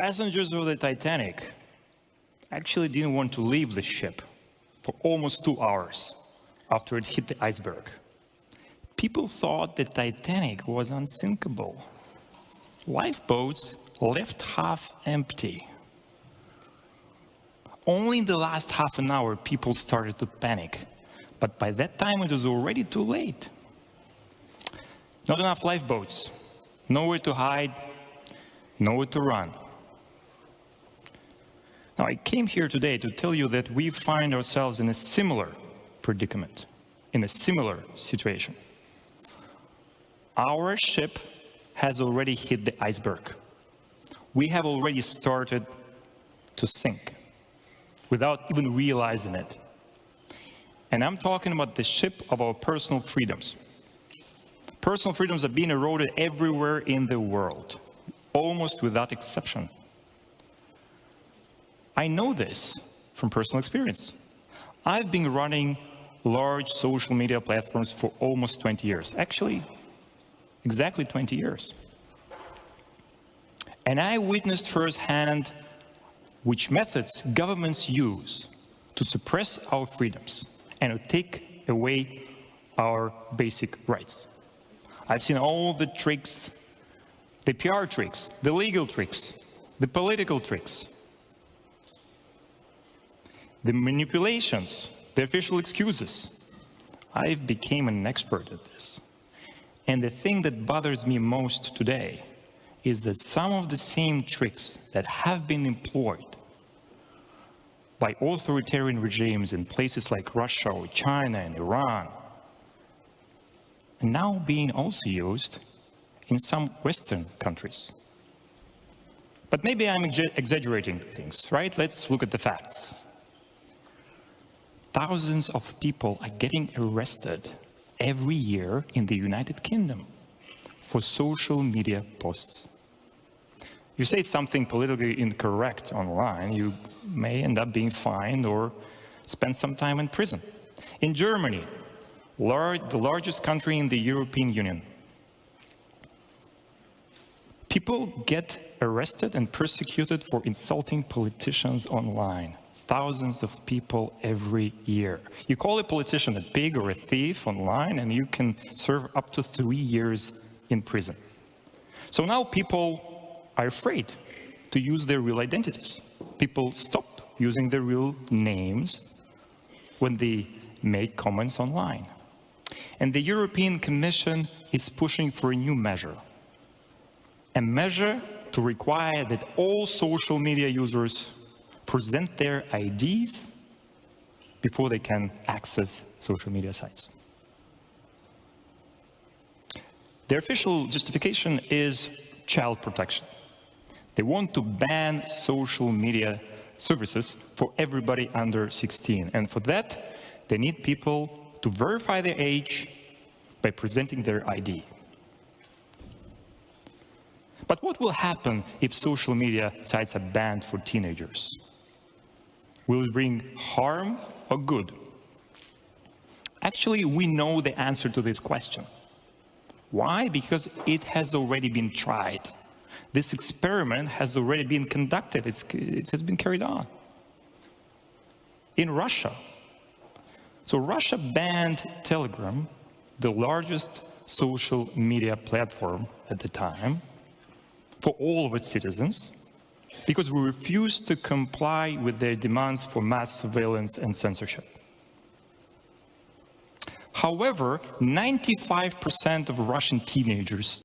Passengers of the Titanic actually didn't want to leave the ship for almost 2 hours after it hit the iceberg. People thought the Titanic was unsinkable. Lifeboats left half empty. Only in the last half an hour, people started to panic. But by that time, it was already too late. Not enough lifeboats, nowhere to hide, nowhere to run. Now, I came here today to tell you that we find ourselves in a similar predicament, in a similar situation. Our ship has already hit the iceberg. We have already started to sink without even realizing it. And I'm talking about the ship of our personal freedoms. Personal freedoms are being eroded everywhere in the world, almost without exception. I know this from personal experience. I've been running large social media platforms for almost 20 years. Actually, exactly 20 years. And I witnessed firsthand which methods governments use to suppress our freedoms and to take away our basic rights. I've seen all the tricks, the PR tricks, the legal tricks, the political tricks, the manipulations, the official excuses. I've become an expert at this. And the thing that bothers me most today is that some of the same tricks that have been employed by authoritarian regimes in places like Russia or China and Iran are now being also used in some Western countries. But maybe I'm exaggerating things, right? Let's look at the facts. Thousands of people are getting arrested every year in the United Kingdom for social media posts. If you say something politically incorrect online, you may end up being fined or spend some time in prison. In Germany, the largest country in the European Union, people get arrested and persecuted for insulting politicians online. Thousands of people every year. You call a politician a pig or a thief online, and you can serve up to 3 years in prison. So now people are afraid to use their real identities. People stop using their real names when they make comments online. And the European Commission is pushing for a new measure. A measure to require that all social media users present their IDs before they can access social media sites. Their official justification is child protection. They want to ban social media services for everybody under 16. And for that, they need people to verify their age by presenting their ID. But what will happen if social media sites are banned for teenagers? Will it bring harm or good? Actually, we know the answer to this question. Why? Because it has already been tried. This experiment has already been conducted. It has been carried on. In Russia. So Russia banned Telegram, the largest social media platform at the time, for all of its citizens, because we refused to comply with their demands for mass surveillance and censorship. However, 95% of Russian teenagers